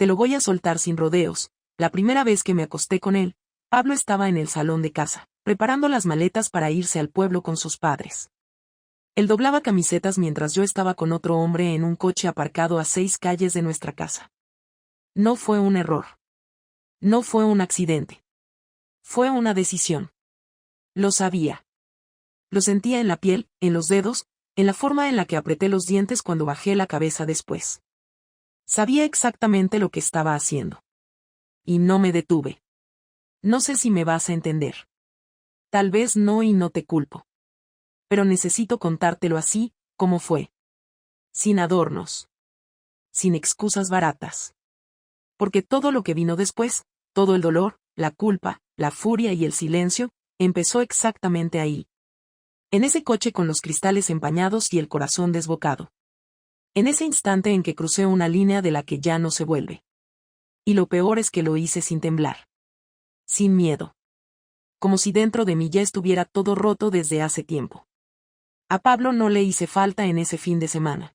Te lo voy a soltar sin rodeos. La primera vez que me acosté con él, Pablo estaba en el salón de casa, preparando las maletas para irse al pueblo con sus padres. Él doblaba camisetas mientras yo estaba con otro hombre en un coche aparcado a 6 calles de nuestra casa. No fue un error. No fue un accidente. Fue una decisión. Lo sabía. Lo sentía en la piel, en los dedos, en la forma en la que apreté los dientes cuando bajé la cabeza después. Sabía exactamente lo que estaba haciendo. Y no me detuve. No sé si me vas a entender. Tal vez no y no te culpo. Pero necesito contártelo así, como fue. Sin adornos. Sin excusas baratas. Porque todo lo que vino después, todo el dolor, la culpa, la furia y el silencio, empezó exactamente ahí. En ese coche con los cristales empañados y el corazón desbocado. En ese instante en que crucé una línea de la que ya no se vuelve. Y lo peor es que lo hice sin temblar. Sin miedo. Como si dentro de mí ya estuviera todo roto desde hace tiempo. A Pablo no le hice falta en ese fin de semana.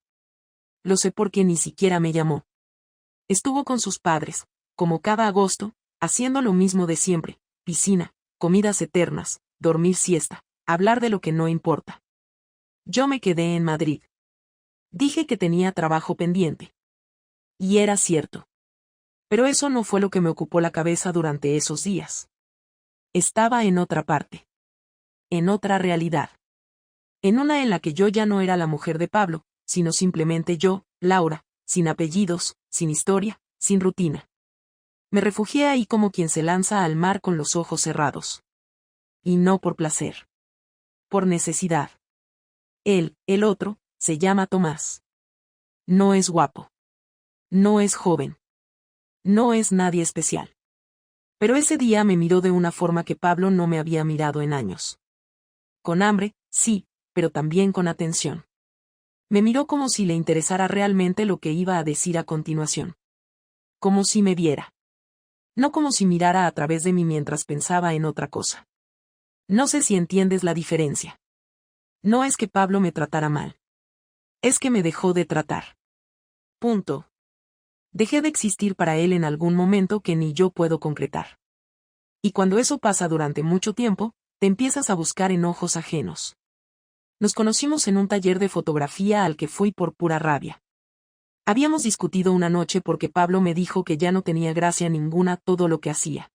Lo sé porque ni siquiera me llamó. Estuvo con sus padres, como cada agosto, haciendo lo mismo de siempre, piscina, comidas eternas, dormir siesta, hablar de lo que no importa. Yo me quedé en Madrid. Dije que tenía trabajo pendiente. Y era cierto. Pero eso no fue lo que me ocupó la cabeza durante esos días. Estaba en otra parte. En otra realidad. En una en la que yo ya no era la mujer de Pablo, sino simplemente yo, Laura, sin apellidos, sin historia, sin rutina. Me refugié ahí como quien se lanza al mar con los ojos cerrados. Y no por placer. Por necesidad. Él, el otro, se llama Tomás. No es guapo. No es joven. No es nadie especial. Pero ese día me miró de una forma que Pablo no me había mirado en años. Con hambre, sí, pero también con atención. Me miró como si le interesara realmente lo que iba a decir a continuación. Como si me viera. No como si mirara a través de mí mientras pensaba en otra cosa. No sé si entiendes la diferencia. No es que Pablo me tratara mal. Es que me dejó de tratar. Punto. Dejé de existir para él en algún momento que ni yo puedo concretar. Y cuando eso pasa durante mucho tiempo, te empiezas a buscar en ojos ajenos. Nos conocimos en un taller de fotografía al que fui por pura rabia. Habíamos discutido una noche porque Pablo me dijo que ya no tenía gracia ninguna todo lo que hacía.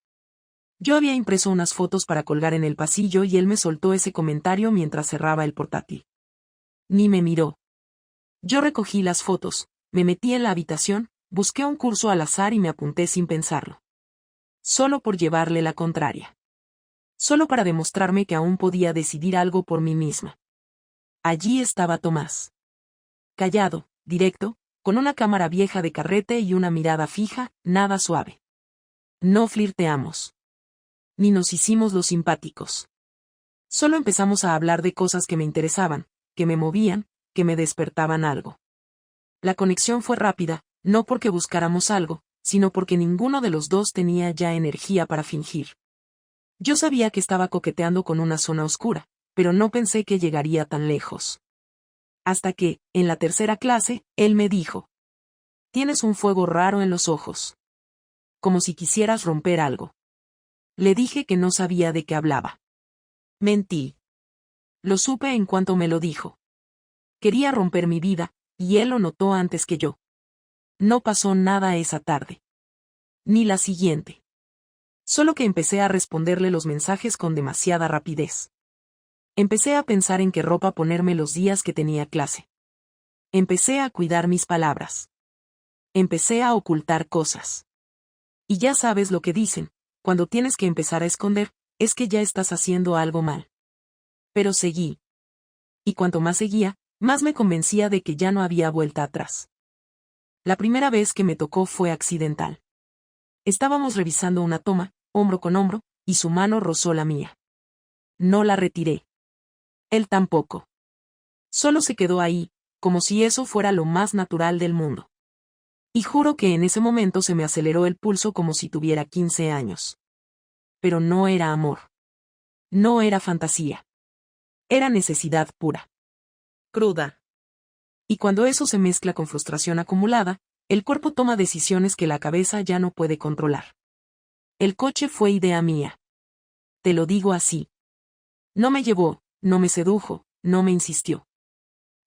Yo había impreso unas fotos para colgar en el pasillo y él me soltó ese comentario mientras cerraba el portátil. Ni me miró. Yo recogí las fotos, me metí en la habitación, busqué un curso al azar y me apunté sin pensarlo. Solo por llevarle la contraria. Solo para demostrarme que aún podía decidir algo por mí misma. Allí estaba Tomás. Callado, directo, con una cámara vieja de carrete y una mirada fija, nada suave. No flirteamos. Ni nos hicimos los simpáticos. Solo empezamos a hablar de cosas que me interesaban, que me movían, que me despertaban algo. La conexión fue rápida, no porque buscáramos algo, sino porque ninguno de los dos tenía ya energía para fingir. Yo sabía que estaba coqueteando con una zona oscura, pero no pensé que llegaría tan lejos. Hasta que, en la tercera clase, él me dijo: «Tienes un fuego raro en los ojos. Como si quisieras romper algo». Le dije que no sabía de qué hablaba. Mentí. Lo supe en cuanto me lo dijo. Quería romper mi vida, y él lo notó antes que yo. No pasó nada esa tarde. Ni la siguiente. Solo que empecé a responderle los mensajes con demasiada rapidez. Empecé a pensar en qué ropa ponerme los días que tenía clase. Empecé a cuidar mis palabras. Empecé a ocultar cosas. Y ya sabes lo que dicen, cuando tienes que empezar a esconder, es que ya estás haciendo algo mal. Pero seguí. Y cuanto más seguía, más me convencía de que ya no había vuelta atrás. La primera vez que me tocó fue accidental. Estábamos revisando una toma, hombro con hombro, y su mano rozó la mía. No la retiré. Él tampoco. Solo se quedó ahí, como si eso fuera lo más natural del mundo. Y juro que en ese momento se me aceleró el pulso como si tuviera 15 años. Pero no era amor. No era fantasía. Era necesidad pura. Cruda. Y cuando eso se mezcla con frustración acumulada, El cuerpo toma decisiones que la cabeza ya no puede controlar. El coche fue idea mía. Te lo digo así. No me llevó, no me sedujo, no me insistió.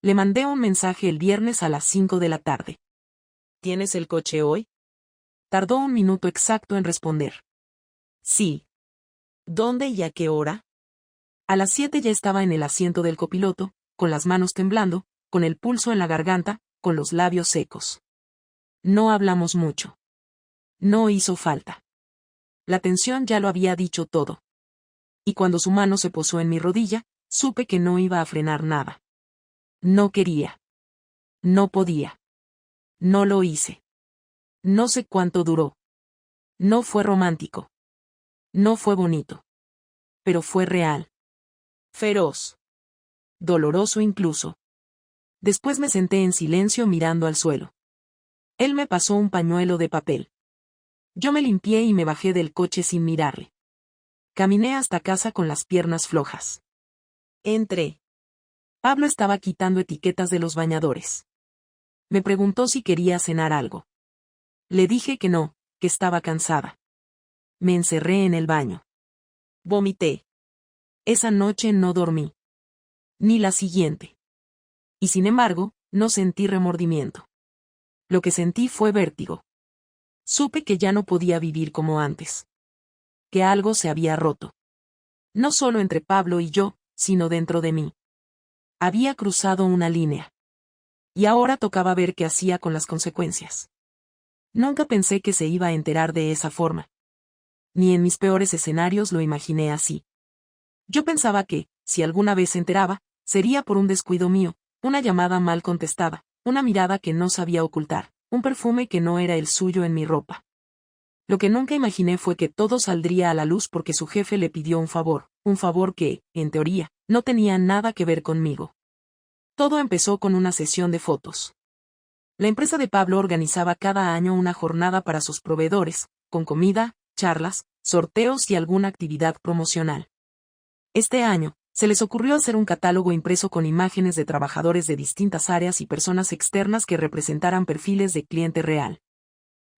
Le mandé un mensaje el viernes a las 5 de la tarde. ¿Tienes el coche hoy? Tardó un minuto exacto en responder. Sí. ¿Dónde y a qué hora? A las 7 ya estaba en el asiento del copiloto, con las manos temblando, con el pulso en la garganta, con los labios secos. No hablamos mucho. No hizo falta. La tensión ya lo había dicho todo. Y cuando su mano se posó en mi rodilla, supe que no iba a frenar nada. No quería. No podía. No lo hice. No sé cuánto duró. No fue romántico. No fue bonito. Pero fue real. Feroz. Doloroso incluso. Después me senté en silencio mirando al suelo. Él me pasó un pañuelo de papel. Yo me limpié y me bajé del coche sin mirarle. Caminé hasta casa con las piernas flojas. Entré. Pablo estaba quitando etiquetas de los bañadores. Me preguntó si quería cenar algo. Le dije que no, que estaba cansada. Me encerré en el baño. Vomité. Esa noche no dormí. Ni la siguiente. Y sin embargo, no sentí remordimiento. Lo que sentí fue vértigo. Supe que ya no podía vivir como antes. Que algo se había roto. No solo entre Pablo y yo, sino dentro de mí. Había cruzado una línea. Y ahora tocaba ver qué hacía con las consecuencias. Nunca pensé que se iba a enterar de esa forma. Ni en mis peores escenarios lo imaginé así. Yo pensaba que, si alguna vez se enteraba, sería por un descuido mío, una llamada mal contestada, una mirada que no sabía ocultar, un perfume que no era el suyo en mi ropa. Lo que nunca imaginé fue que todo saldría a la luz porque su jefe le pidió un favor que, en teoría, no tenía nada que ver conmigo. Todo empezó con una sesión de fotos. La empresa de Pablo organizaba cada año una jornada para sus proveedores, con comida, charlas, sorteos y alguna actividad promocional. Este año, se les ocurrió hacer un catálogo impreso con imágenes de trabajadores de distintas áreas y personas externas que representaran perfiles de cliente real.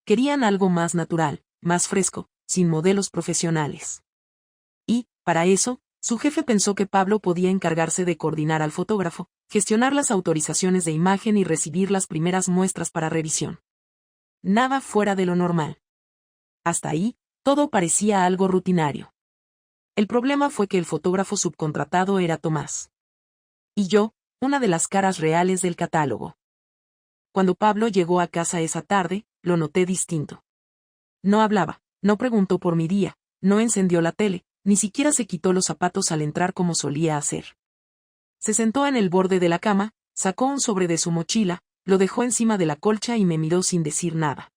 Querían algo más natural, más fresco, sin modelos profesionales. Y, para eso, su jefe pensó que Pablo podía encargarse de coordinar al fotógrafo, gestionar las autorizaciones de imagen y recibir las primeras muestras para revisión. Nada fuera de lo normal. Hasta ahí, todo parecía algo rutinario. El problema fue que el fotógrafo subcontratado era Tomás. Y yo, una de las caras reales del catálogo. Cuando Pablo llegó a casa esa tarde, lo noté distinto. No hablaba, no preguntó por mi día, no encendió la tele, ni siquiera se quitó los zapatos al entrar como solía hacer. Se sentó en el borde de la cama, sacó un sobre de su mochila, lo dejó encima de la colcha y me miró sin decir nada.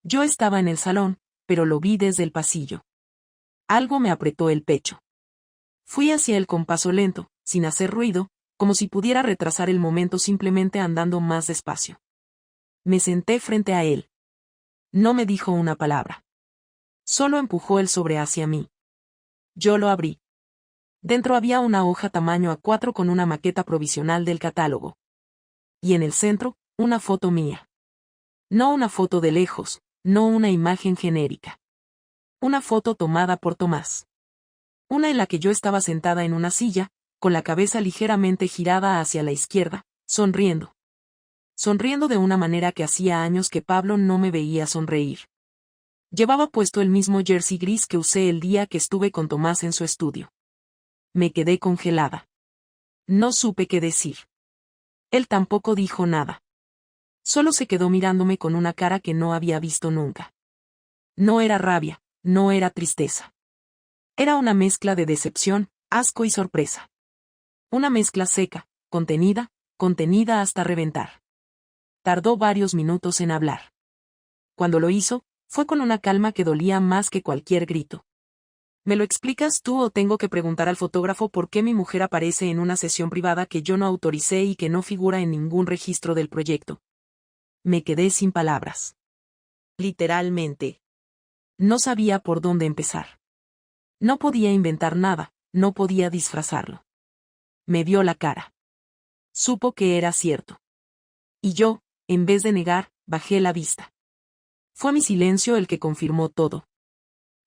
Yo estaba en el salón, pero lo vi desde el pasillo. Algo me apretó el pecho. Fui hacia él con paso lento, sin hacer ruido, como si pudiera retrasar el momento simplemente andando más despacio. Me senté frente a él. No me dijo una palabra. Solo empujó el sobre hacia mí. Yo lo abrí. Dentro había una hoja tamaño A4 con una maqueta provisional del catálogo. Y en el centro, una foto mía. No una foto de lejos, no una imagen genérica. Una foto tomada por Tomás. Una en la que yo estaba sentada en una silla, con la cabeza ligeramente girada hacia la izquierda, sonriendo. Sonriendo de una manera que hacía años que Pablo no me veía sonreír. Llevaba puesto el mismo jersey gris que usé el día que estuve con Tomás en su estudio. Me quedé congelada. No supe qué decir. Él tampoco dijo nada. Solo se quedó mirándome con una cara que no había visto nunca. No era rabia, no era tristeza. Era una mezcla de decepción, asco y sorpresa. Una mezcla seca, contenida hasta reventar. Tardó varios minutos en hablar. Cuando lo hizo, fue con una calma que dolía más que cualquier grito. ¿Me lo explicas tú o tengo que preguntar al fotógrafo por qué mi mujer aparece en una sesión privada que yo no autoricé y que no figura en ningún registro del proyecto? Me quedé sin palabras. Literalmente. No sabía por dónde empezar. No podía inventar nada, no podía disfrazarlo. Me vio la cara. Supo que era cierto. Y yo, en vez de negar, bajé la vista. Fue mi silencio el que confirmó todo.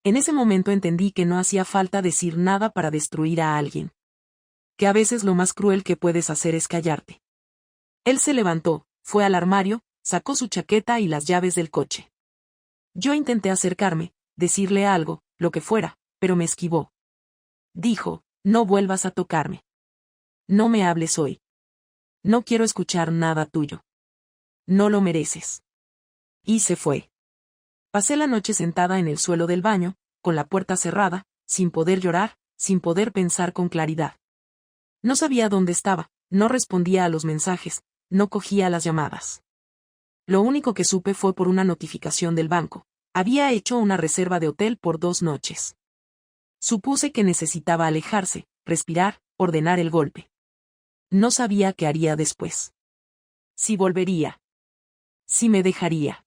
En ese momento entendí que no hacía falta decir nada para destruir a alguien. Que a veces lo más cruel que puedes hacer es callarte. Él se levantó, fue al armario, sacó su chaqueta y las llaves del coche. Yo intenté acercarme, decirle algo, lo que fuera, pero me esquivó. Dijo, no vuelvas a tocarme. No me hables hoy. No quiero escuchar nada tuyo. No lo mereces. Y se fue. Pasé la noche sentada en el suelo del baño, con la puerta cerrada, sin poder llorar, sin poder pensar con claridad. No sabía dónde estaba, no respondía a los mensajes, no cogía las llamadas. Lo único que supe fue por una notificación del banco. Había hecho una reserva de hotel por 2 noches. Supuse que necesitaba alejarse, respirar, ordenar el golpe. No sabía qué haría después. Si volvería. Si me dejaría.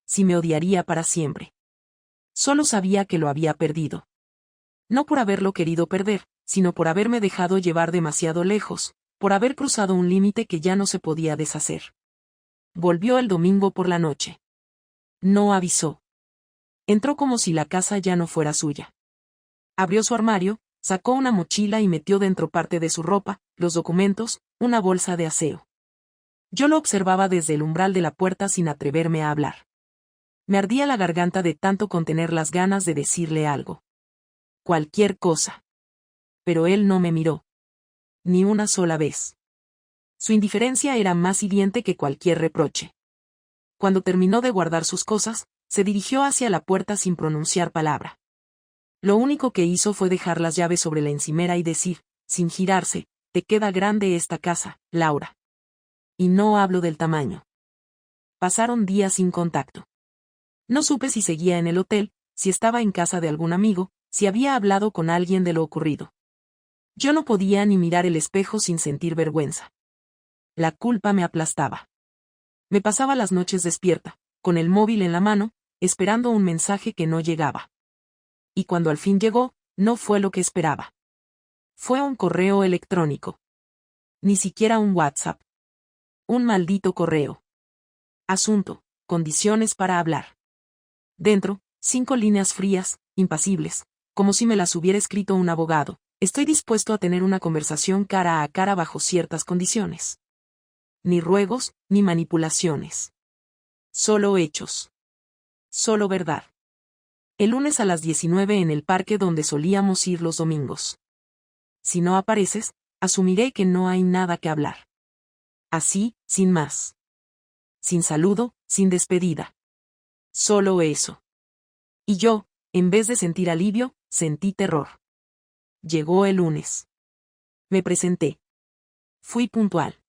Si me odiaría para siempre. Solo sabía que lo había perdido. No por haberlo querido perder, sino por haberme dejado llevar demasiado lejos, por haber cruzado un límite que ya no se podía deshacer. Volvió el domingo por la noche. No avisó. Entró como si la casa ya no fuera suya. Abrió su armario, sacó una mochila y metió dentro parte de su ropa, los documentos, una bolsa de aseo. Yo lo observaba desde el umbral de la puerta sin atreverme a hablar. Me ardía la garganta de tanto contener las ganas de decirle algo. Cualquier cosa. Pero él no me miró. Ni una sola vez. Su indiferencia era más hiriente que cualquier reproche. Cuando terminó de guardar sus cosas, se dirigió hacia la puerta sin pronunciar palabra. Lo único que hizo fue dejar las llaves sobre la encimera y decir, sin girarse, te queda grande esta casa, Laura. Y no hablo del tamaño. Pasaron días sin contacto. No supe si seguía en el hotel, si estaba en casa de algún amigo, si había hablado con alguien de lo ocurrido. Yo no podía ni mirar el espejo sin sentir vergüenza. La culpa me aplastaba. Me pasaba las noches despierta, con el móvil en la mano, esperando un mensaje que no llegaba. Y cuando al fin llegó, no fue lo que esperaba. Fue un correo electrónico. Ni siquiera un WhatsApp. Un maldito correo. Asunto, condiciones para hablar. Dentro, 5 líneas frías, impasibles, como si me las hubiera escrito un abogado. Estoy dispuesto a tener una conversación cara a cara bajo ciertas condiciones. Ni ruegos, ni manipulaciones. Solo hechos. Solo verdad. El lunes a las 19 en el parque donde solíamos ir los domingos. Si no apareces, asumiré que no hay nada que hablar. Así, sin más. Sin saludo, sin despedida. Solo eso. Y yo, en vez de sentir alivio, sentí terror. Llegó el lunes. Me presenté. Fui puntual.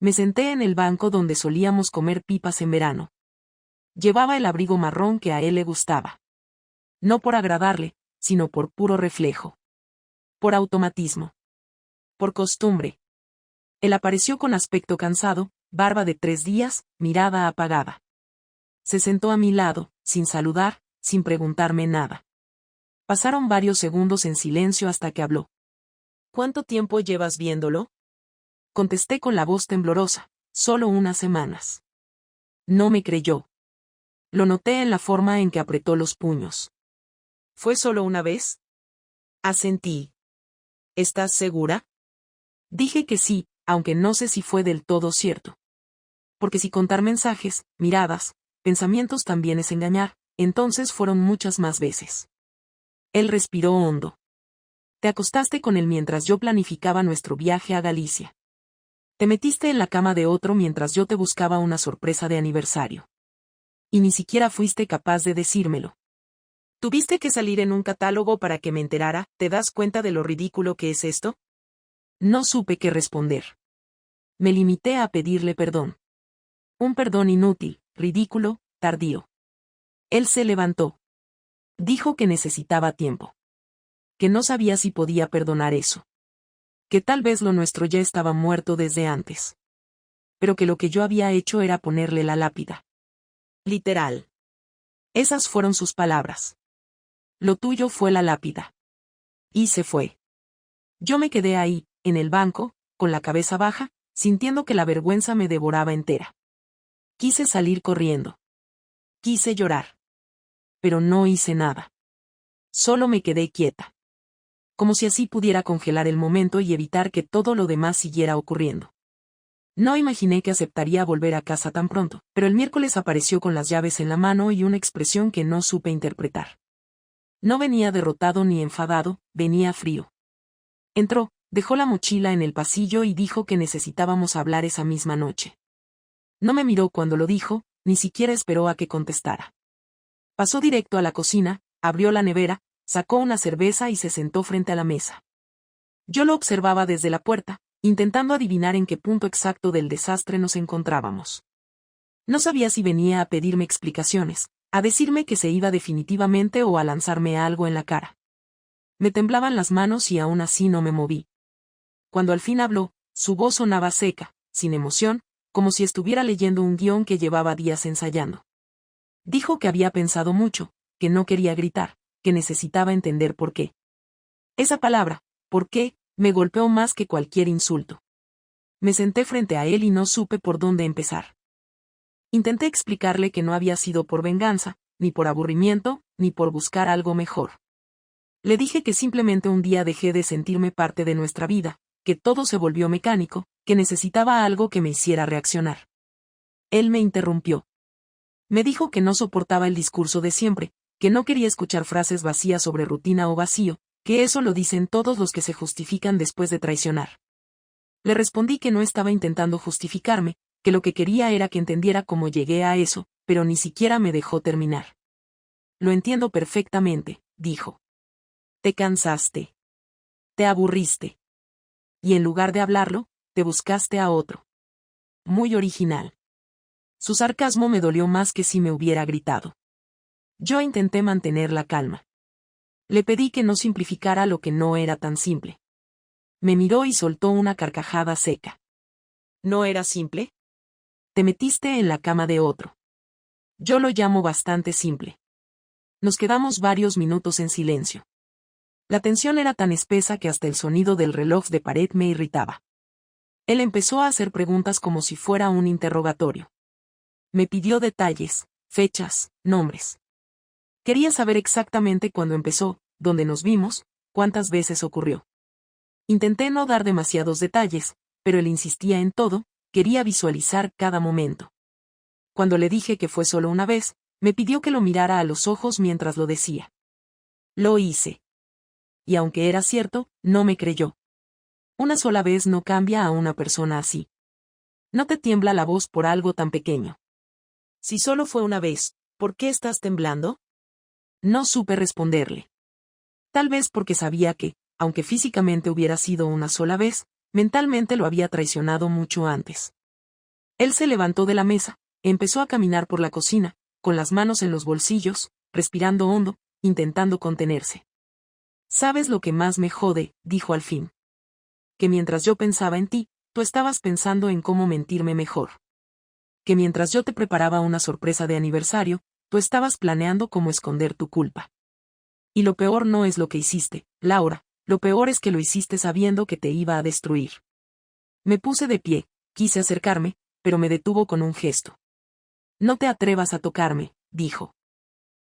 Me senté en el banco donde solíamos comer pipas en verano. Llevaba el abrigo marrón que a él le gustaba. No por agradarle, sino por puro reflejo. Por automatismo. Por costumbre. Él apareció con aspecto cansado, barba de 3 días, mirada apagada. Se sentó a mi lado, sin saludar, sin preguntarme nada. Pasaron varios segundos en silencio hasta que habló. ¿Cuánto tiempo llevas viéndolo? Contesté con la voz temblorosa, solo unas semanas. No me creyó. Lo noté en la forma en que apretó los puños. ¿Fue solo una vez? Asentí. ¿Estás segura? Dije que sí, aunque no sé si fue del todo cierto. Porque si contar mensajes, miradas, pensamientos también es engañar, entonces fueron muchas más veces. Él respiró hondo. Te acostaste con él mientras yo planificaba nuestro viaje a Galicia. Te metiste en la cama de otro mientras yo te buscaba una sorpresa de aniversario. Y ni siquiera fuiste capaz de decírmelo. ¿Tuviste que salir en un catálogo para que me enterara? ¿Te das cuenta de lo ridículo que es esto? No supe qué responder. Me limité a pedirle perdón. Un perdón inútil, ridículo, tardío. Él se levantó. Dijo que necesitaba tiempo. Que no sabía si podía perdonar eso. Que tal vez lo nuestro ya estaba muerto desde antes. Pero que lo que yo había hecho era ponerle la lápida. Literal. Esas fueron sus palabras. Lo tuyo fue la lápida. Y se fue. Yo me quedé ahí, en el banco, con la cabeza baja, sintiendo que la vergüenza me devoraba entera. Quise salir corriendo. Quise llorar. Pero no hice nada. Solo me quedé quieta. Como si así pudiera congelar el momento y evitar que todo lo demás siguiera ocurriendo. No imaginé que aceptaría volver a casa tan pronto, pero el miércoles apareció con las llaves en la mano y una expresión que no supe interpretar. No venía derrotado ni enfadado, venía frío. Entró, dejó la mochila en el pasillo y dijo que necesitábamos hablar esa misma noche. No me miró cuando lo dijo, ni siquiera esperó a que contestara. Pasó directo a la cocina, abrió la nevera, sacó una cerveza y se sentó frente a la mesa. Yo lo observaba desde la puerta, intentando adivinar en qué punto exacto del desastre nos encontrábamos. No sabía si venía a pedirme explicaciones, a decirme que se iba definitivamente o a lanzarme algo en la cara. Me temblaban las manos y aún así no me moví. Cuando al fin habló, su voz sonaba seca, sin emoción, como si estuviera leyendo un guión que llevaba días ensayando. Dijo que había pensado mucho, que no quería gritar, que necesitaba entender por qué. Esa palabra, ¿por qué?, me golpeó más que cualquier insulto. Me senté frente a él y no supe por dónde empezar. Intenté explicarle que no había sido por venganza, ni por aburrimiento, ni por buscar algo mejor. Le dije que simplemente un día dejé de sentirme parte de nuestra vida, que todo se volvió mecánico, que necesitaba algo que me hiciera reaccionar. Él me interrumpió. Me dijo que no soportaba el discurso de siempre, que no quería escuchar frases vacías sobre rutina o vacío, que eso lo dicen todos los que se justifican después de traicionar. Le respondí que no estaba intentando justificarme, que lo que quería era que entendiera cómo llegué a eso, pero ni siquiera me dejó terminar. Lo entiendo perfectamente, dijo. Te cansaste. Te aburriste. Y en lugar de hablarlo, te buscaste a otro. Muy original. Su sarcasmo me dolió más que si me hubiera gritado. Yo intenté mantener la calma. Le pedí que no simplificara lo que no era tan simple. Me miró y soltó una carcajada seca. ¿No era simple? Te metiste en la cama de otro. Yo lo llamo bastante simple. Nos quedamos varios minutos en silencio. La tensión era tan espesa que hasta el sonido del reloj de pared me irritaba. Él empezó a hacer preguntas como si fuera un interrogatorio. Me pidió detalles, fechas, nombres. Quería saber exactamente cuándo empezó, dónde nos vimos, cuántas veces ocurrió. Intenté no dar demasiados detalles, pero él insistía en todo, quería visualizar cada momento. Cuando le dije que fue solo una vez, me pidió que lo mirara a los ojos mientras lo decía. Lo hice. Y aunque era cierto, no me creyó. Una sola vez no cambia a una persona así. No te tiembla la voz por algo tan pequeño. Si solo fue una vez, ¿por qué estás temblando? No supe responderle. Tal vez porque sabía que, aunque físicamente hubiera sido una sola vez, mentalmente lo había traicionado mucho antes. Él se levantó de la mesa, empezó a caminar por la cocina, con las manos en los bolsillos, respirando hondo, intentando contenerse. ¿Sabes lo que más me jode?, dijo al fin. Que mientras yo pensaba en ti, tú estabas pensando en cómo mentirme mejor. Que mientras yo te preparaba una sorpresa de aniversario, tú estabas planeando cómo esconder tu culpa. Y lo peor no es lo que hiciste, Laura, lo peor es que lo hiciste sabiendo que te iba a destruir. Me puse de pie, quise acercarme, pero me detuvo con un gesto. No te atrevas a tocarme, dijo.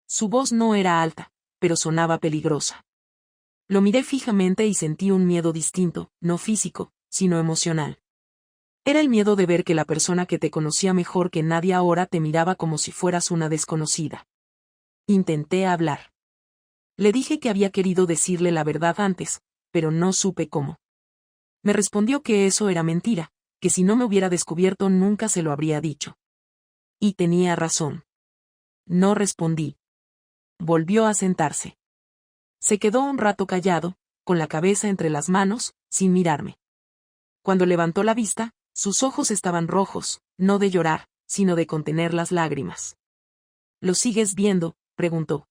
Su voz no era alta, pero sonaba peligrosa. Lo miré fijamente y sentí un miedo distinto, no físico, sino emocional. Era el miedo de ver que la persona que te conocía mejor que nadie ahora te miraba como si fueras una desconocida. Intenté hablar. Le dije que había querido decirle la verdad antes, pero no supe cómo. Me respondió que eso era mentira, que si no me hubiera descubierto nunca se lo habría dicho. Y tenía razón. No respondí. Volvió a sentarse. Se quedó un rato callado, con la cabeza entre las manos, sin mirarme. Cuando levantó la vista, sus ojos estaban rojos, no de llorar, sino de contener las lágrimas. ¿Lo sigues viendo?, preguntó.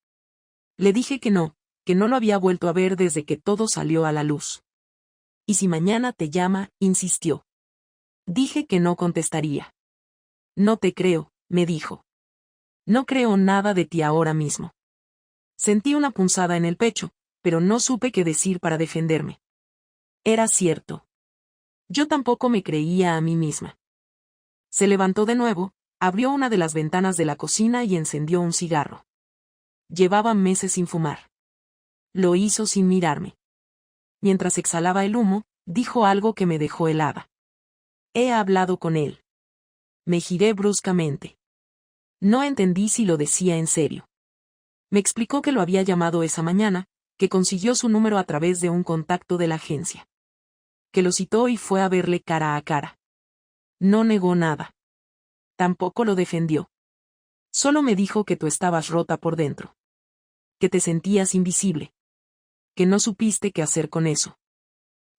Le dije que no lo había vuelto a ver desde que todo salió a la luz. ¿Y si mañana te llama?, insistió. Dije que no contestaría. No te creo, me dijo. No creo nada de ti ahora mismo. Sentí una punzada en el pecho, pero no supe qué decir para defenderme. Era cierto. Yo tampoco me creía a mí misma. Se levantó de nuevo, Abrió una de las ventanas de la cocina y encendió un cigarro. Llevaba meses sin fumar. Lo hizo sin mirarme. Mientras exhalaba el humo, dijo algo que me dejó helada. He hablado con él. Me giré bruscamente. No entendí si lo decía en serio. Me explicó que lo había llamado esa mañana, que consiguió su número a través de un contacto de la agencia. Que lo citó y fue a verle cara a cara. No negó nada. Tampoco lo defendió. Solo me dijo que tú estabas rota por dentro. Que te sentías invisible. Que no supiste qué hacer con eso.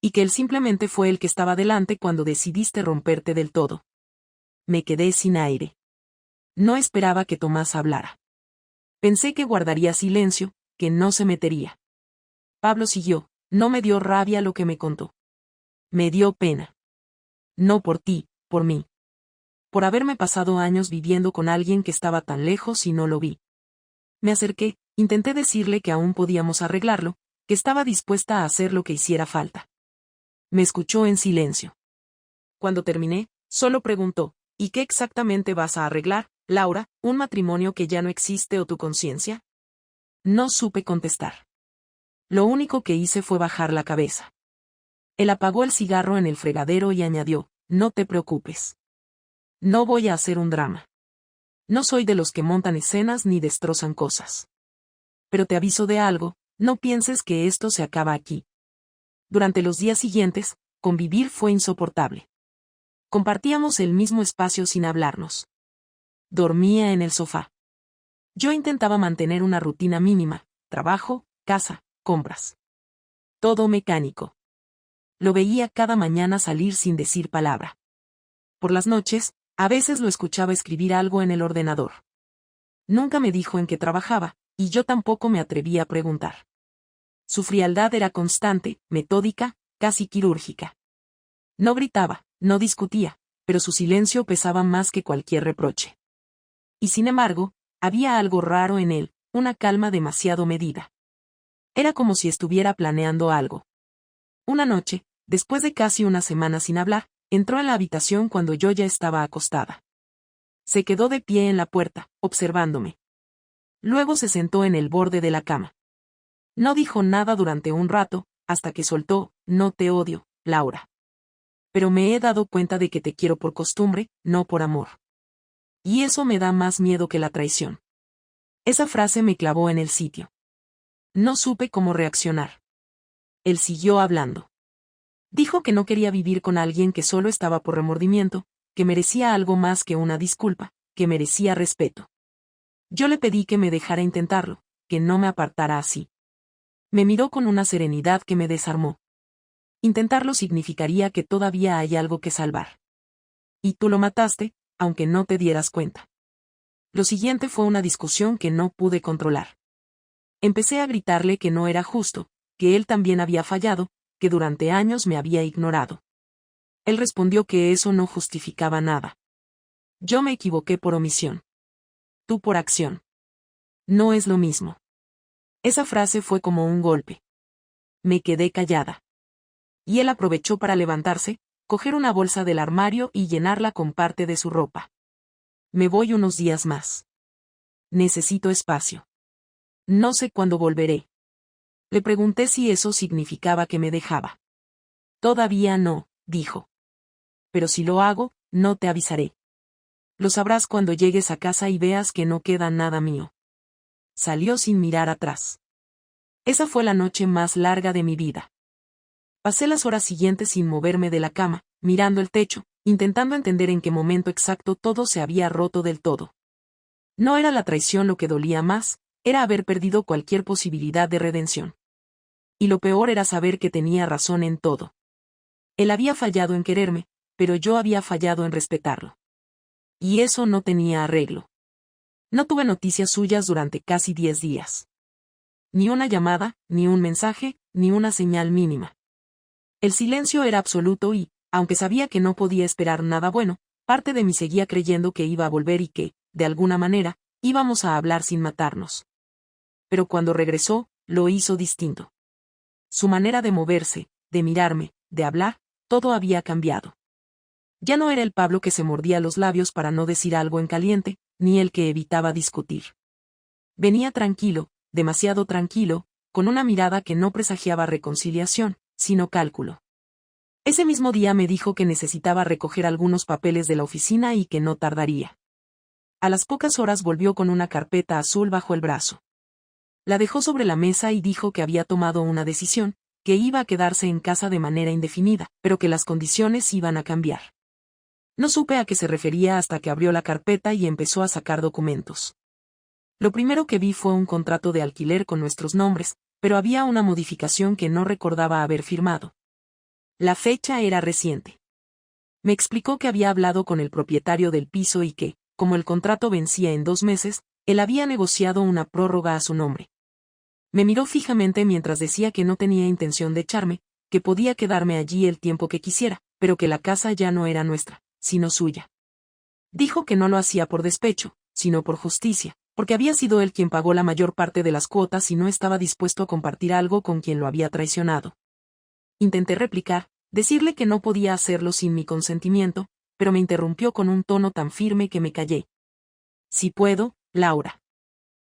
Y que él simplemente fue el que estaba delante cuando decidiste romperte del todo. Me quedé sin aire. No esperaba que Tomás hablara. Pensé que guardaría silencio, que no se metería. Pablo siguió, no me dio rabia lo que me contó. Me dio pena. No por ti, por mí. Por haberme pasado años viviendo con alguien que estaba tan lejos y no lo vi. Me acerqué, intenté decirle que aún podíamos arreglarlo, que estaba dispuesta a hacer lo que hiciera falta. Me escuchó en silencio. Cuando terminé, solo preguntó, ¿y qué exactamente vas a arreglar, Laura, un matrimonio que ya no existe o tu conciencia? No supe contestar. Lo único que hice fue bajar la cabeza. Él apagó el cigarro en el fregadero y añadió, no te preocupes. No voy a hacer un drama. No soy de los que montan escenas ni destrozan cosas. Pero te aviso de algo, no pienses que esto se acaba aquí. Durante los días siguientes, convivir fue insoportable. Compartíamos el mismo espacio sin hablarnos. Dormía en el sofá. Yo intentaba mantener una rutina mínima, trabajo, casa, compras. Todo mecánico. Lo veía cada mañana salir sin decir palabra. Por las noches, a veces lo escuchaba escribir algo en el ordenador. Nunca me dijo en qué trabajaba, y yo tampoco me atrevía a preguntar. Su frialdad era constante, metódica, casi quirúrgica. No gritaba, no discutía, pero su silencio pesaba más que cualquier reproche. Y sin embargo, había algo raro en él, una calma demasiado medida. Era como si estuviera planeando algo. Una noche, después de casi una semana sin hablar, entró en la habitación cuando yo ya estaba acostada. Se quedó de pie en la puerta, observándome. Luego se sentó en el borde de la cama. No dijo nada durante un rato, hasta que soltó, no te odio, Laura. Pero me he dado cuenta de que te quiero por costumbre, no por amor. Y eso me da más miedo que la traición. Esa frase me clavó en el sitio. No supe cómo reaccionar. Él siguió hablando. Dijo que no quería vivir con alguien que solo estaba por remordimiento, que merecía algo más que una disculpa, que merecía respeto. Yo le pedí que me dejara intentarlo, que no me apartara así. Me miró con una serenidad que me desarmó. Intentarlo significaría que todavía hay algo que salvar. Y tú lo mataste, aunque no te dieras cuenta. Lo siguiente fue una discusión que no pude controlar. Empecé a gritarle que no era justo, que él también había fallado, que durante años me había ignorado. Él respondió que eso no justificaba nada. Yo me equivoqué por omisión. Tú por acción. No es lo mismo. Esa frase fue como un golpe. Me quedé callada. Y él aprovechó para levantarse, coger una bolsa del armario y llenarla con parte de su ropa. Me voy unos días más. Necesito espacio. No sé cuándo volveré. Le pregunté si eso significaba que me dejaba. Todavía no, dijo. Pero si lo hago, no te avisaré. Lo sabrás cuando llegues a casa y veas que no queda nada mío. Salió sin mirar atrás. Esa fue la noche más larga de mi vida. Pasé las horas siguientes sin moverme de la cama, mirando el techo, intentando entender en qué momento exacto todo se había roto del todo. No era la traición lo que dolía más, era haber perdido cualquier posibilidad de redención. Y lo peor era saber que tenía razón en todo. Él había fallado en quererme, pero yo había fallado en respetarlo. Y eso no tenía arreglo. No tuve noticias suyas durante casi 10 días. Ni una llamada, ni un mensaje, ni una señal mínima. El silencio era absoluto y, aunque sabía que no podía esperar nada bueno, parte de mí seguía creyendo que iba a volver y que, de alguna manera, íbamos a hablar sin matarnos. Pero cuando regresó, lo hizo distinto. Su manera de moverse, de mirarme, de hablar, todo había cambiado. Ya no era el Pablo que se mordía los labios para no decir algo en caliente, ni el que evitaba discutir. Venía tranquilo, demasiado tranquilo, con una mirada que no presagiaba reconciliación, sino cálculo. Ese mismo día me dijo que necesitaba recoger algunos papeles de la oficina y que no tardaría. A las pocas horas volvió con una carpeta azul bajo el brazo. La dejó sobre la mesa y dijo que había tomado una decisión, que iba a quedarse en casa de manera indefinida, pero que las condiciones iban a cambiar. No supe a qué se refería hasta que abrió la carpeta y empezó a sacar documentos. Lo primero que vi fue un contrato de alquiler con nuestros nombres, pero había una modificación que no recordaba haber firmado. La fecha era reciente. Me explicó que había hablado con el propietario del piso y que, como el contrato vencía en 2 meses, él había negociado una prórroga a su nombre. Me miró fijamente mientras decía que no tenía intención de echarme, que podía quedarme allí el tiempo que quisiera, pero que la casa ya no era nuestra, sino suya. Dijo que no lo hacía por despecho, sino por justicia, porque había sido él quien pagó la mayor parte de las cuotas y no estaba dispuesto a compartir algo con quien lo había traicionado. Intenté replicar, decirle que no podía hacerlo sin mi consentimiento, pero me interrumpió con un tono tan firme que me callé. Si puedo, Laura.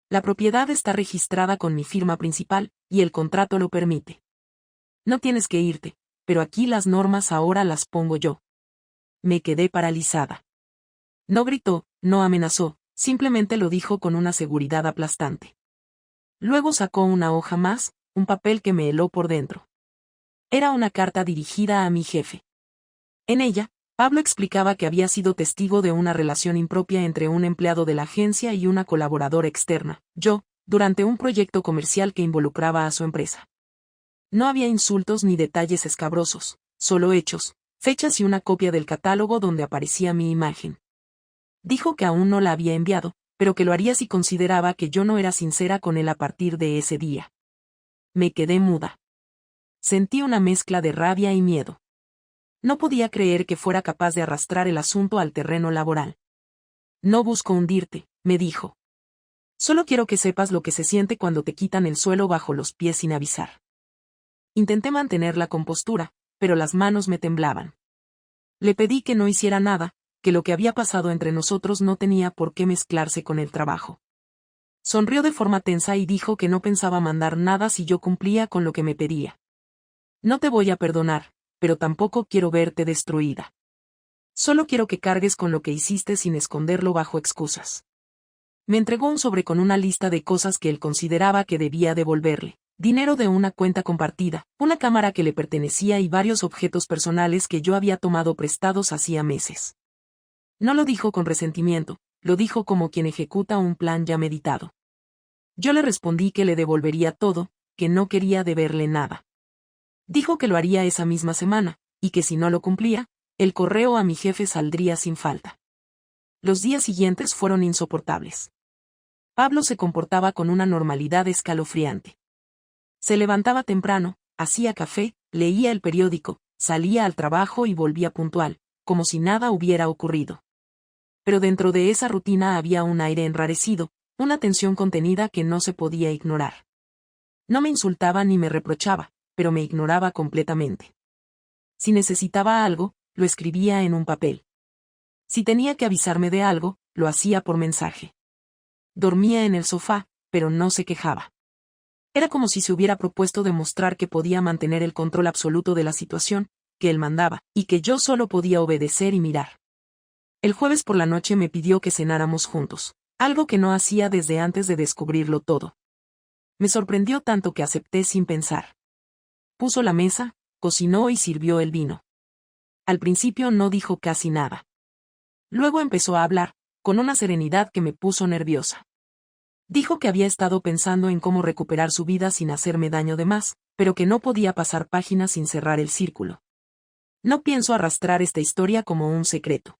La propiedad está registrada con mi firma principal, y el contrato lo permite. No tienes que irte, pero aquí las normas ahora las pongo yo. Me quedé paralizada. No gritó, no amenazó, simplemente lo dijo con una seguridad aplastante. Luego sacó una hoja más, un papel que me heló por dentro. Era una carta dirigida a mi jefe. En ella, Pablo explicaba que había sido testigo de una relación impropia entre un empleado de la agencia y una colaboradora externa, yo, durante un proyecto comercial que involucraba a su empresa. No había insultos ni detalles escabrosos, solo hechos, fechas y una copia del catálogo donde aparecía mi imagen. Dijo que aún no la había enviado, pero que lo haría si consideraba que yo no era sincera con él a partir de ese día. Me quedé muda. Sentí una mezcla de rabia y miedo. No podía creer que fuera capaz de arrastrar el asunto al terreno laboral. No busco hundirte, me dijo. Solo quiero que sepas lo que se siente cuando te quitan el suelo bajo los pies sin avisar. Intenté mantener la compostura, pero las manos me temblaban. Le pedí que no hiciera nada, que lo que había pasado entre nosotros no tenía por qué mezclarse con el trabajo. Sonrió de forma tensa y dijo que no pensaba mandar nada si yo cumplía con lo que me pedía. No te voy a perdonar, pero tampoco quiero verte destruida. Solo quiero que cargues con lo que hiciste sin esconderlo bajo excusas. Me entregó un sobre con una lista de cosas que él consideraba que debía devolverle. Dinero de una cuenta compartida, una cámara que le pertenecía y varios objetos personales que yo había tomado prestados hacía meses. No lo dijo con resentimiento, lo dijo como quien ejecuta un plan ya meditado. Yo le respondí que le devolvería todo, que no quería deberle nada. Dijo que lo haría esa misma semana, y que si no lo cumplía, el correo a mi jefe saldría sin falta. Los días siguientes fueron insoportables. Pablo se comportaba con una normalidad escalofriante. Se levantaba temprano, hacía café, leía el periódico, salía al trabajo y volvía puntual, como si nada hubiera ocurrido. Pero dentro de esa rutina había un aire enrarecido, una tensión contenida que no se podía ignorar. No me insultaba ni me reprochaba, pero me ignoraba completamente. Si necesitaba algo, lo escribía en un papel. Si tenía que avisarme de algo, lo hacía por mensaje. Dormía en el sofá, pero no se quejaba. Era como si se hubiera propuesto demostrar que podía mantener el control absoluto de la situación, que él mandaba, y que yo solo podía obedecer y mirar. El jueves por la noche me pidió que cenáramos juntos, algo que no hacía desde antes de descubrirlo todo. Me sorprendió tanto que acepté sin pensar. Puso la mesa, cocinó y sirvió el vino. Al principio no dijo casi nada. Luego empezó a hablar, con una serenidad que me puso nerviosa. Dijo que había estado pensando en cómo recuperar su vida sin hacerme daño de más, pero que no podía pasar páginas sin cerrar el círculo. No pienso arrastrar esta historia como un secreto.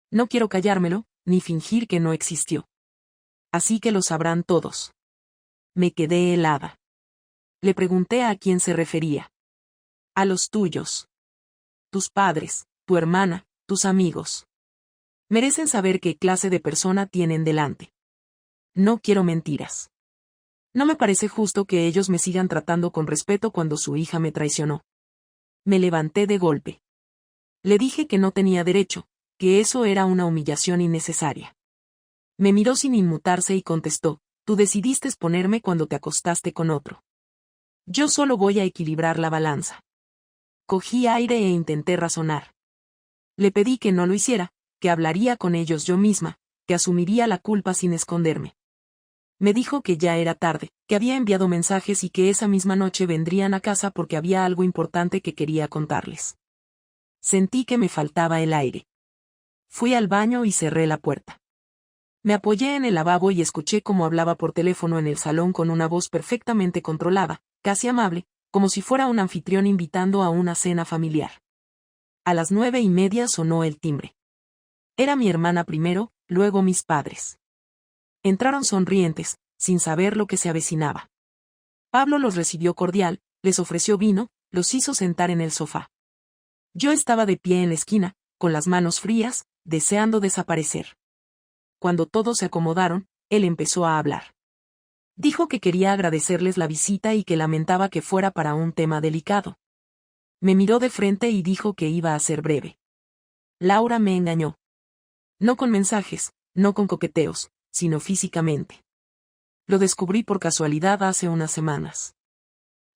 No quiero callármelo, ni fingir que no existió. Así que lo sabrán todos. Me quedé helada. Le pregunté a quién se refería. A los tuyos. Tus padres, tu hermana, tus amigos. Merecen saber qué clase de persona tienen delante. No quiero mentiras. No me parece justo que ellos me sigan tratando con respeto cuando su hija me traicionó. Me levanté de golpe. Le dije que no tenía derecho, que eso era una humillación innecesaria. Me miró sin inmutarse y contestó, tú decidiste exponerme cuando te acostaste con otro. Yo solo voy a equilibrar la balanza. Cogí aire e intenté razonar. Le pedí que no lo hiciera, que hablaría con ellos yo misma, que asumiría la culpa sin esconderme. Me dijo que ya era tarde, que había enviado mensajes y que esa misma noche vendrían a casa porque había algo importante que quería contarles. Sentí que me faltaba el aire. Fui al baño y cerré la puerta. Me apoyé en el lavabo y escuché cómo hablaba por teléfono en el salón con una voz perfectamente controlada, casi amable, como si fuera un anfitrión invitando a una cena familiar. A las 9:30 sonó el timbre. Era mi hermana primero, luego mis padres. Entraron sonrientes, sin saber lo que se avecinaba. Pablo los recibió cordial, les ofreció vino, los hizo sentar en el sofá. Yo estaba de pie en la esquina, con las manos frías, deseando desaparecer. Cuando todos se acomodaron, él empezó a hablar. Dijo que quería agradecerles la visita y que lamentaba que fuera para un tema delicado. Me miró de frente y dijo que iba a ser breve. Laura me engañó. No con mensajes, no con coqueteos, sino físicamente. Lo descubrí por casualidad hace unas semanas.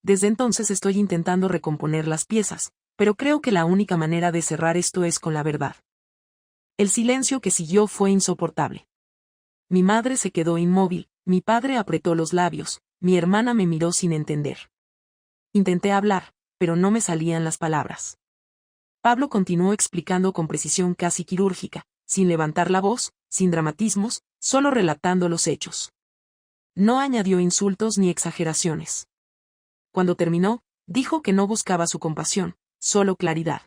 Desde entonces estoy intentando recomponer las piezas, pero creo que la única manera de cerrar esto es con la verdad. El silencio que siguió fue insoportable. Mi madre se quedó inmóvil, mi padre apretó los labios, mi hermana me miró sin entender. Intenté hablar, pero no me salían las palabras. Pablo continuó explicando con precisión casi quirúrgica, sin levantar la voz, sin dramatismos, solo relatando los hechos. No añadió insultos ni exageraciones. Cuando terminó, dijo que no buscaba su compasión, solo claridad.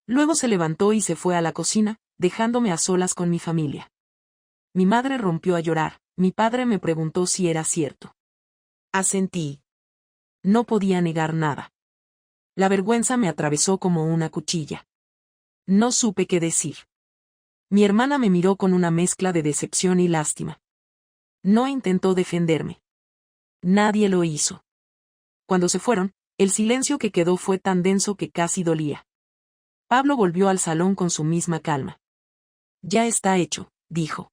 Luego se levantó y se fue a la cocina, dejándome a solas con mi familia. Mi madre rompió a llorar, mi padre me preguntó si era cierto. Asentí. No podía negar nada. La vergüenza me atravesó como una cuchilla. No supe qué decir. Mi hermana me miró con una mezcla de decepción y lástima. No intentó defenderme. Nadie lo hizo. Cuando se fueron, el silencio que quedó fue tan denso que casi dolía. Pablo volvió al salón con su misma calma. Ya está hecho, dijo.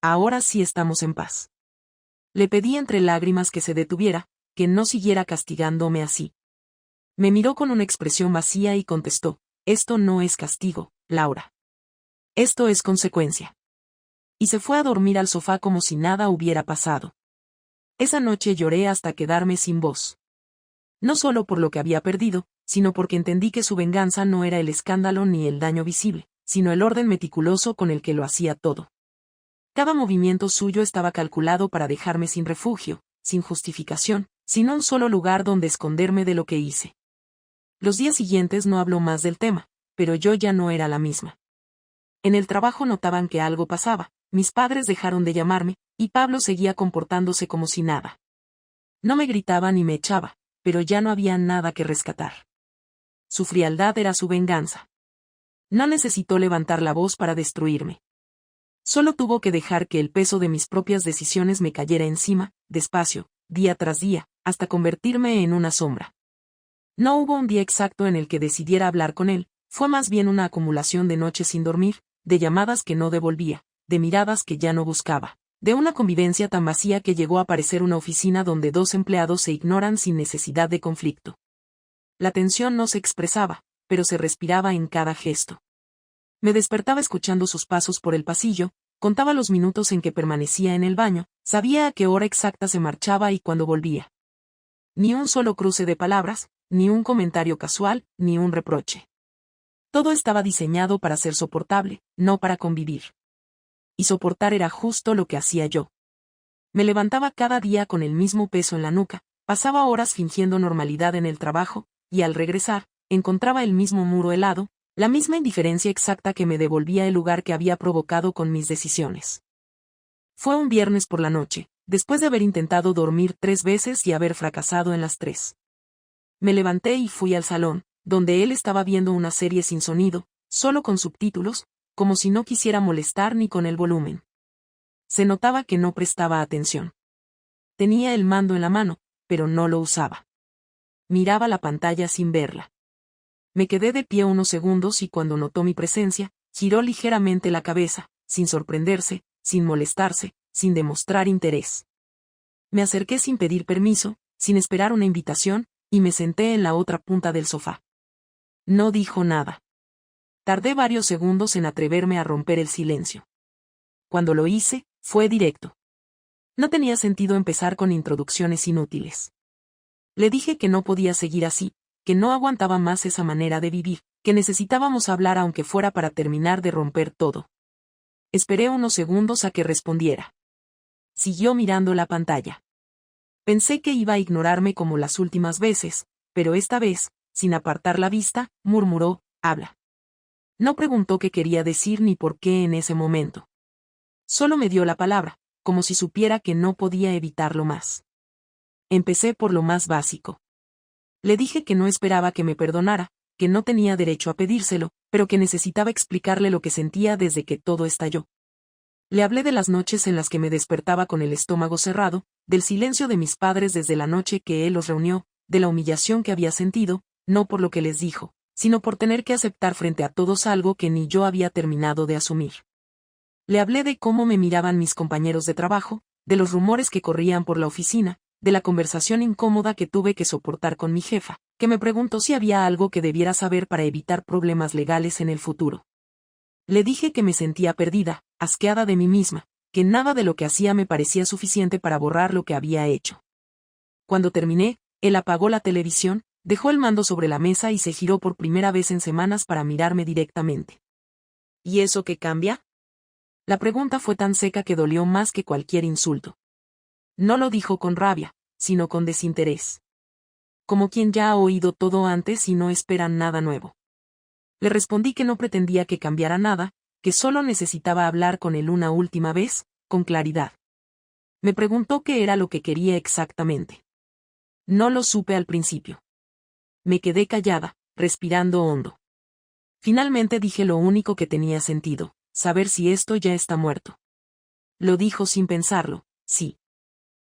Ahora sí estamos en paz. Le pedí entre lágrimas que se detuviera, que no siguiera castigándome así. Me miró con una expresión vacía y contestó, esto no es castigo, Laura. Esto es consecuencia. Y se fue a dormir al sofá como si nada hubiera pasado. Esa noche lloré hasta quedarme sin voz. No solo por lo que había perdido, sino porque entendí que su venganza no era el escándalo ni el daño visible, sino el orden meticuloso con el que lo hacía todo. Cada movimiento suyo estaba calculado para dejarme sin refugio, sin justificación, sin un solo lugar donde esconderme de lo que hice. Los días siguientes no habló más del tema, pero yo ya no era la misma. En el trabajo notaban que algo pasaba, mis padres dejaron de llamarme, y Pablo seguía comportándose como si nada. No me gritaba ni me echaba, pero ya no había nada que rescatar. Su frialdad era su venganza. No necesitó levantar la voz para destruirme. Solo tuvo que dejar que el peso de mis propias decisiones me cayera encima, despacio, día tras día, hasta convertirme en una sombra. No hubo un día exacto en el que decidiera hablar con él, fue más bien una acumulación de noches sin dormir, de llamadas que no devolvía, de miradas que ya no buscaba, de una convivencia tan vacía que llegó a parecer una oficina donde dos empleados se ignoran sin necesidad de conflicto. La tensión no se expresaba, pero se respiraba en cada gesto. Me despertaba escuchando sus pasos por el pasillo, contaba los minutos en que permanecía en el baño, sabía a qué hora exacta se marchaba y cuándo volvía. Ni un solo cruce de palabras, ni un comentario casual, ni un reproche. Todo estaba diseñado para ser soportable, no para convivir. Y soportar era justo lo que hacía yo. Me levantaba cada día con el mismo peso en la nuca, pasaba horas fingiendo normalidad en el trabajo, y al regresar, encontraba el mismo muro helado, la misma indiferencia exacta que me devolvía el lugar que había provocado con mis decisiones. Fue un viernes por la noche, después de haber intentado dormir 3 veces y haber fracasado en las 3. Me levanté y fui al salón, donde él estaba viendo una serie sin sonido, solo con subtítulos, como si no quisiera molestar ni con el volumen. Se notaba que no prestaba atención. Tenía el mando en la mano, pero no lo usaba. Miraba la pantalla sin verla. Me quedé de pie unos segundos y cuando notó mi presencia, giró ligeramente la cabeza, sin sorprenderse, sin molestarse, sin demostrar interés. Me acerqué sin pedir permiso, sin esperar una invitación, y me senté en la otra punta del sofá. No dijo nada. Tardé varios segundos en atreverme a romper el silencio. Cuando lo hice, fue directo. No tenía sentido empezar con introducciones inútiles. Le dije que no podía seguir así, que no aguantaba más esa manera de vivir, que necesitábamos hablar aunque fuera para terminar de romper todo. Esperé unos segundos a que respondiera. Siguió mirando la pantalla. Pensé que iba a ignorarme como las últimas veces, pero esta vez, sin apartar la vista, murmuró, habla. No preguntó qué quería decir ni por qué en ese momento. Solo me dio la palabra, como si supiera que no podía evitarlo más. Empecé por lo más básico. Le dije que no esperaba que me perdonara, que no tenía derecho a pedírselo, pero que necesitaba explicarle lo que sentía desde que todo estalló. Le hablé de las noches en las que me despertaba con el estómago cerrado, del silencio de mis padres desde la noche que él los reunió, de la humillación que había sentido, no por lo que les dijo, sino por tener que aceptar frente a todos algo que ni yo había terminado de asumir. Le hablé de cómo me miraban mis compañeros de trabajo, de los rumores que corrían por la oficina, de la conversación incómoda que tuve que soportar con mi jefa, que me preguntó si había algo que debiera saber para evitar problemas legales en el futuro. Le dije que me sentía perdida, asqueada de mí misma, que nada de lo que hacía me parecía suficiente para borrar lo que había hecho. Cuando terminé, él apagó la televisión, dejó el mando sobre la mesa y se giró por primera vez en semanas para mirarme directamente. ¿Y eso qué cambia? La pregunta fue tan seca que dolió más que cualquier insulto. No lo dijo con rabia, sino con desinterés. Como quien ya ha oído todo antes y no espera nada nuevo. Le respondí que no pretendía que cambiara nada, que solo necesitaba hablar con él una última vez, con claridad. Me preguntó qué era lo que quería exactamente. No lo supe al principio. Me quedé callada, respirando hondo. Finalmente dije lo único que tenía sentido, saber si esto ya está muerto. Lo dijo sin pensarlo, sí.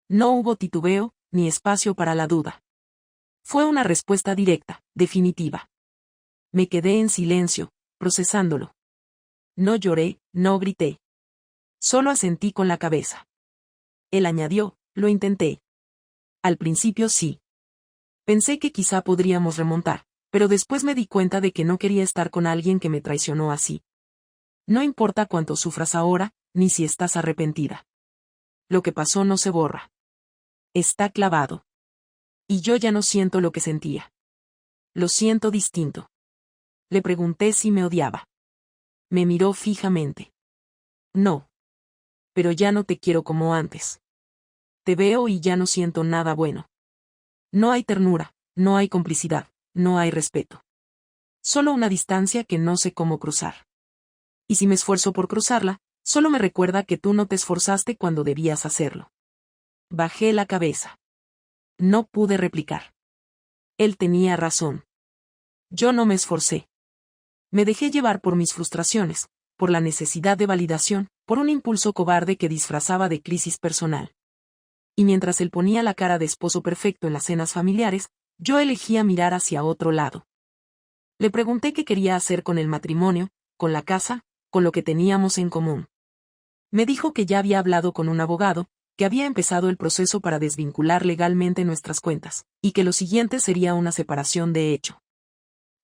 No hubo titubeo, ni espacio para la duda. Fue una respuesta directa, definitiva. Me quedé en silencio, procesándolo. No lloré, no grité. Solo asentí con la cabeza. Él añadió, lo intenté. Al principio sí. Pensé que quizá podríamos remontar, pero después me di cuenta de que no quería estar con alguien que me traicionó así. No importa cuánto sufras ahora, ni si estás arrepentida. Lo que pasó no se borra. Está clavado. Y yo ya no siento lo que sentía. Lo siento distinto. Le pregunté si me odiaba. Me miró fijamente. No. Pero ya no te quiero como antes. Te veo y ya no siento nada bueno. No hay ternura, no hay complicidad, no hay respeto. Solo una distancia que no sé cómo cruzar. Y si me esfuerzo por cruzarla, solo me recuerda que tú no te esforzaste cuando debías hacerlo. Bajé la cabeza. No pude replicar. Él tenía razón. Yo no me esforcé. Me dejé llevar por mis frustraciones, por la necesidad de validación, por un impulso cobarde que disfrazaba de crisis personal. Y mientras él ponía la cara de esposo perfecto en las cenas familiares, yo elegía mirar hacia otro lado. Le pregunté qué quería hacer con el matrimonio, con la casa, con lo que teníamos en común. Me dijo que ya había hablado con un abogado, que había empezado el proceso para desvincular legalmente nuestras cuentas, y que lo siguiente sería una separación de hecho.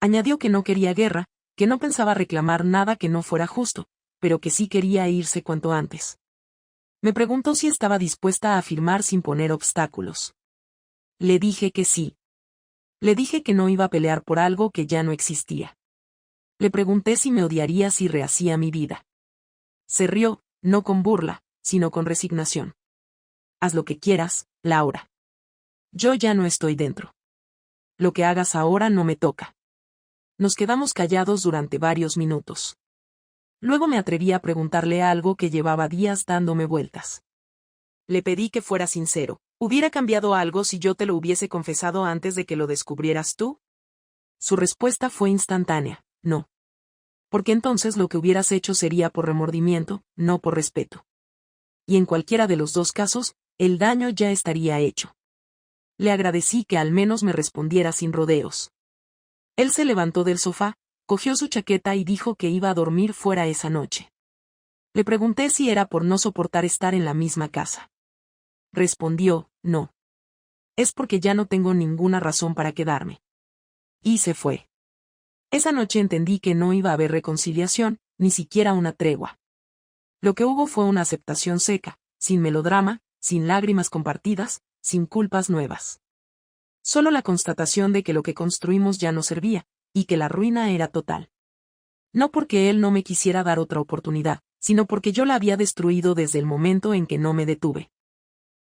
Añadió que no quería guerra, que no pensaba reclamar nada que no fuera justo, pero que sí quería irse cuanto antes. Me preguntó si estaba dispuesta a firmar sin poner obstáculos. Le dije que sí. Le dije que no iba a pelear por algo que ya no existía. Le pregunté si me odiaría si rehacía mi vida. Se rió, no con burla, sino con resignación. Haz lo que quieras, Laura. Yo ya no estoy dentro. Lo que hagas ahora no me toca. Nos quedamos callados durante varios minutos. Luego me atreví a preguntarle algo que llevaba días dándome vueltas. Le pedí que fuera sincero. ¿Hubiera cambiado algo si yo te lo hubiese confesado antes de que lo descubrieras tú? Su respuesta fue instantánea, no. Porque entonces lo que hubieras hecho sería por remordimiento, no por respeto. Y en cualquiera de los dos casos, el daño ya estaría hecho. Le agradecí que al menos me respondiera sin rodeos. Él se levantó del sofá, cogió su chaqueta y dijo que iba a dormir fuera esa noche. Le pregunté si era por no soportar estar en la misma casa. Respondió, no. Es porque ya no tengo ninguna razón para quedarme. Y se fue. Esa noche entendí que no iba a haber reconciliación, ni siquiera una tregua. Lo que hubo fue una aceptación seca, sin melodrama, sin lágrimas compartidas, sin culpas nuevas. Solo la constatación de que lo que construimos ya no servía, y que la ruina era total. No porque él no me quisiera dar otra oportunidad, sino porque yo la había destruido desde el momento en que no me detuve.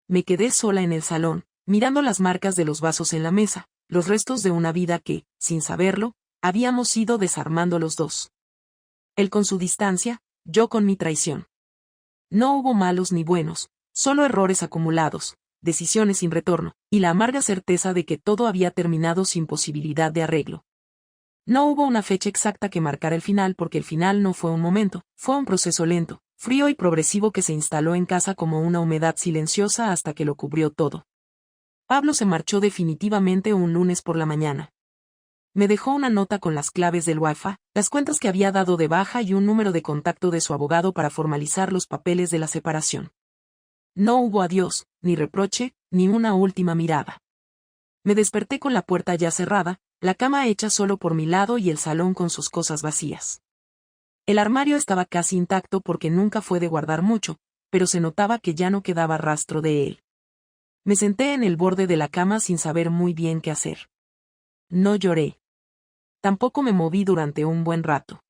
Me quedé sola en el salón, mirando las marcas de los vasos en la mesa, los restos de una vida que, sin saberlo, habíamos ido desarmando los dos. Él con su distancia, yo con mi traición. No hubo malos ni buenos, solo errores acumulados, decisiones sin retorno, y la amarga certeza de que todo había terminado sin posibilidad de arreglo. No hubo una fecha exacta que marcara el final porque el final no fue un momento, fue un proceso lento, frío y progresivo que se instaló en casa como una humedad silenciosa hasta que lo cubrió todo. Pablo se marchó definitivamente un lunes por la mañana. Me dejó una nota con las claves del Wi-Fi, las cuentas que había dado de baja y un número de contacto de su abogado para formalizar los papeles de la separación. No hubo adiós, ni reproche, ni una última mirada. Me desperté con la puerta ya cerrada, la cama hecha solo por mi lado y el salón con sus cosas vacías. El armario estaba casi intacto porque nunca fue de guardar mucho, pero se notaba que ya no quedaba rastro de él. Me senté en el borde de la cama sin saber muy bien qué hacer. No lloré. Tampoco me moví durante un buen rato.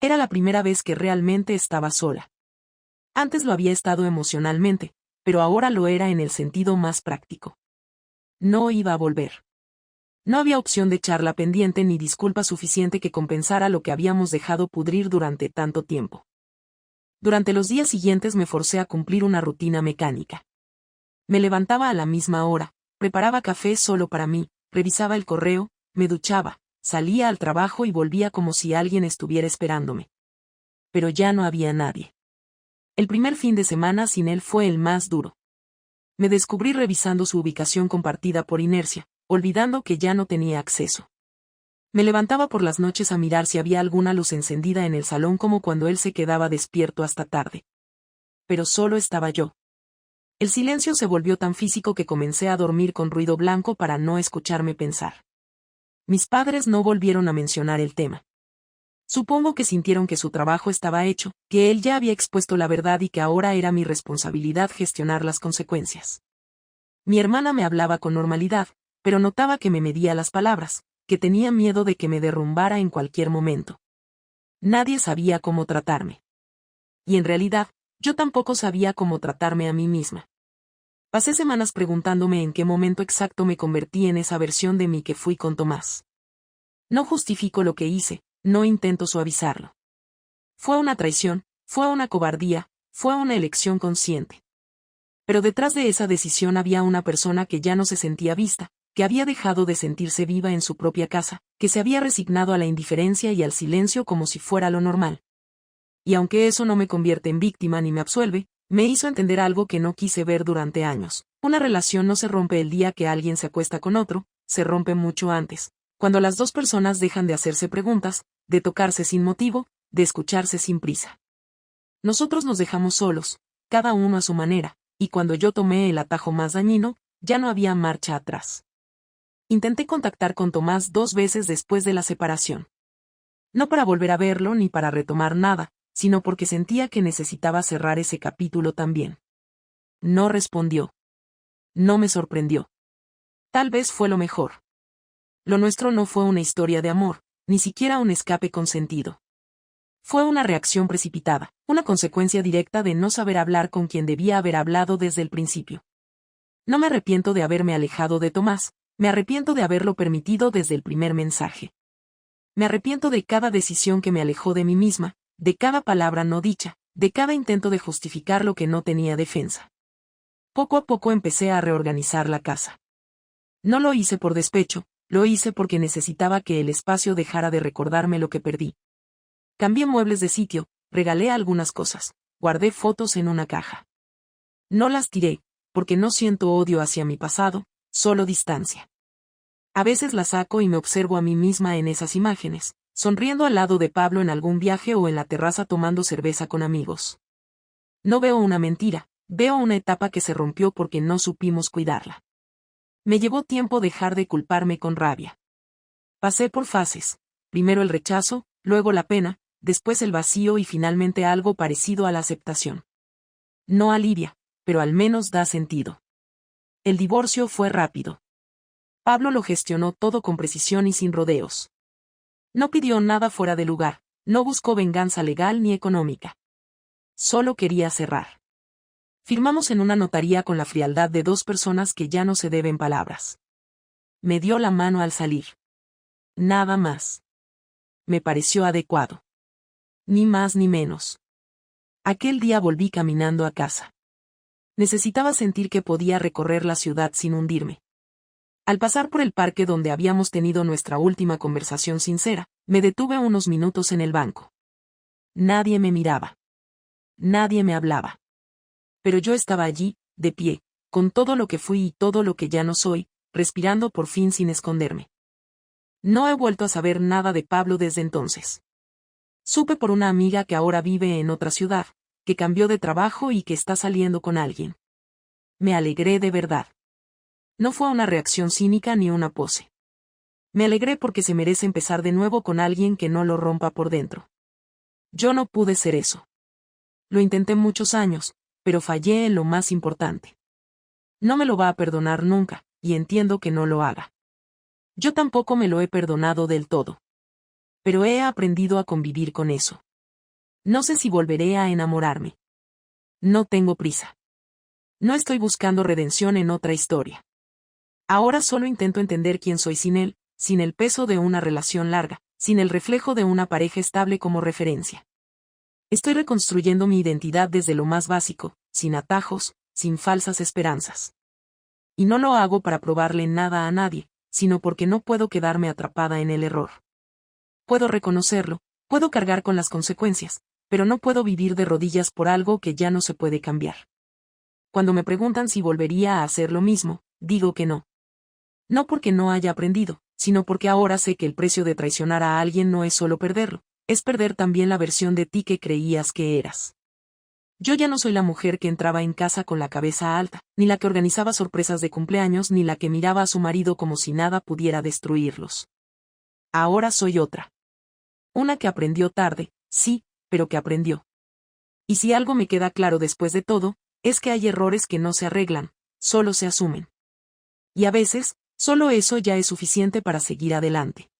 Era la primera vez que realmente estaba sola. Antes lo había estado emocionalmente, pero ahora lo era en el sentido más práctico. No iba a volver. No había opción de charla pendiente ni disculpa suficiente que compensara lo que habíamos dejado pudrir durante tanto tiempo. Durante los días siguientes me forcé a cumplir una rutina mecánica. Me levantaba a la misma hora, preparaba café solo para mí, revisaba el correo, me duchaba, salía al trabajo y volvía como si alguien estuviera esperándome. Pero ya no había nadie. El primer fin de semana sin él fue el más duro. Me descubrí revisando su ubicación compartida por inercia, olvidando que ya no tenía acceso. Me levantaba por las noches a mirar si había alguna luz encendida en el salón como cuando él se quedaba despierto hasta tarde. Pero solo estaba yo. El silencio se volvió tan físico que comencé a dormir con ruido blanco para no escucharme pensar. Mis padres no volvieron a mencionar el tema. Supongo que sintieron que su trabajo estaba hecho, que él ya había expuesto la verdad y que ahora era mi responsabilidad gestionar las consecuencias. Mi hermana me hablaba con normalidad, pero notaba que me medía las palabras, que tenía miedo de que me derrumbara en cualquier momento. Nadie sabía cómo tratarme. Y en realidad, yo tampoco sabía cómo tratarme a mí misma. Pasé semanas preguntándome en qué momento exacto me convertí en esa versión de mí que fui con Tomás. No justifico lo que hice, no intento suavizarlo. Fue una traición, fue una cobardía, fue una elección consciente. Pero detrás de esa decisión había una persona que ya no se sentía vista, que había dejado de sentirse viva en su propia casa, que se había resignado a la indiferencia y al silencio como si fuera lo normal. Y aunque eso no me convierte en víctima ni me absuelve, me hizo entender algo que no quise ver durante años. Una relación no se rompe el día que alguien se acuesta con otro, se rompe mucho antes, cuando las dos personas dejan de hacerse preguntas, de tocarse sin motivo, de escucharse sin prisa. Nosotros nos dejamos solos, cada uno a su manera, y cuando yo tomé el atajo más dañino, ya no había marcha atrás. Intenté contactar con Tomás 2 veces después de la separación. No para volver a verlo ni para retomar nada, sino porque sentía que necesitaba cerrar ese capítulo también. No respondió. No me sorprendió. Tal vez fue lo mejor. Lo nuestro no fue una historia de amor, ni siquiera un escape consentido. Fue una reacción precipitada, una consecuencia directa de no saber hablar con quien debía haber hablado desde el principio. No me arrepiento de haberme alejado de Tomás, me arrepiento de haberlo permitido desde el primer mensaje. Me arrepiento de cada decisión que me alejó de mí misma, de cada palabra no dicha, de cada intento de justificar lo que no tenía defensa. Poco a poco empecé a reorganizar la casa. No lo hice por despecho, lo hice porque necesitaba que el espacio dejara de recordarme lo que perdí. Cambié muebles de sitio, regalé algunas cosas, guardé fotos en una caja. No las tiré, porque no siento odio hacia mi pasado, solo distancia. A veces la saco y me observo a mí misma en esas imágenes, sonriendo al lado de Pablo en algún viaje o en la terraza tomando cerveza con amigos. No veo una mentira, veo una etapa que se rompió porque no supimos cuidarla. Me llevó tiempo dejar de culparme con rabia. Pasé por fases, primero el rechazo, luego la pena, después el vacío y finalmente algo parecido a la aceptación. No alivia, pero al menos da sentido. El divorcio fue rápido. Pablo lo gestionó todo con precisión y sin rodeos. No pidió nada fuera de lugar, no buscó venganza legal ni económica. Solo quería cerrar. Firmamos en una notaría con la frialdad de dos personas que ya no se deben palabras. Me dio la mano al salir. Nada más. Me pareció adecuado. Ni más ni menos. Aquel día volví caminando a casa. Necesitaba sentir que podía recorrer la ciudad sin hundirme. Al pasar por el parque donde habíamos tenido nuestra última conversación sincera, me detuve unos minutos en el banco. Nadie me miraba. Nadie me hablaba. Pero yo estaba allí, de pie, con todo lo que fui y todo lo que ya no soy, respirando por fin sin esconderme. No he vuelto a saber nada de Pablo desde entonces. Supe por una amiga que ahora vive en otra ciudad, que cambió de trabajo y que está saliendo con alguien. Me alegré de verdad. No fue una reacción cínica ni una pose. Me alegré porque se merece empezar de nuevo con alguien que no lo rompa por dentro. Yo no pude ser eso. Lo intenté muchos años, pero fallé en lo más importante. No me lo va a perdonar nunca, y entiendo que no lo haga. Yo tampoco me lo he perdonado del todo. Pero he aprendido a convivir con eso. No sé si volveré a enamorarme. No tengo prisa. No estoy buscando redención en otra historia. Ahora solo intento entender quién soy sin él, sin el peso de una relación larga, sin el reflejo de una pareja estable como referencia. Estoy reconstruyendo mi identidad desde lo más básico, sin atajos, sin falsas esperanzas. Y no lo hago para probarle nada a nadie, sino porque no puedo quedarme atrapada en el error. Puedo reconocerlo, puedo cargar con las consecuencias, pero no puedo vivir de rodillas por algo que ya no se puede cambiar. Cuando me preguntan si volvería a hacer lo mismo, digo que no. No porque no haya aprendido, sino porque ahora sé que el precio de traicionar a alguien no es solo perderlo, es perder también la versión de ti que creías que eras. Yo ya no soy la mujer que entraba en casa con la cabeza alta, ni la que organizaba sorpresas de cumpleaños, ni la que miraba a su marido como si nada pudiera destruirlos. Ahora soy otra. Una que aprendió tarde, sí, pero que aprendió. Y si algo me queda claro después de todo, es que hay errores que no se arreglan, solo se asumen. Y a veces, solo eso ya es suficiente para seguir adelante.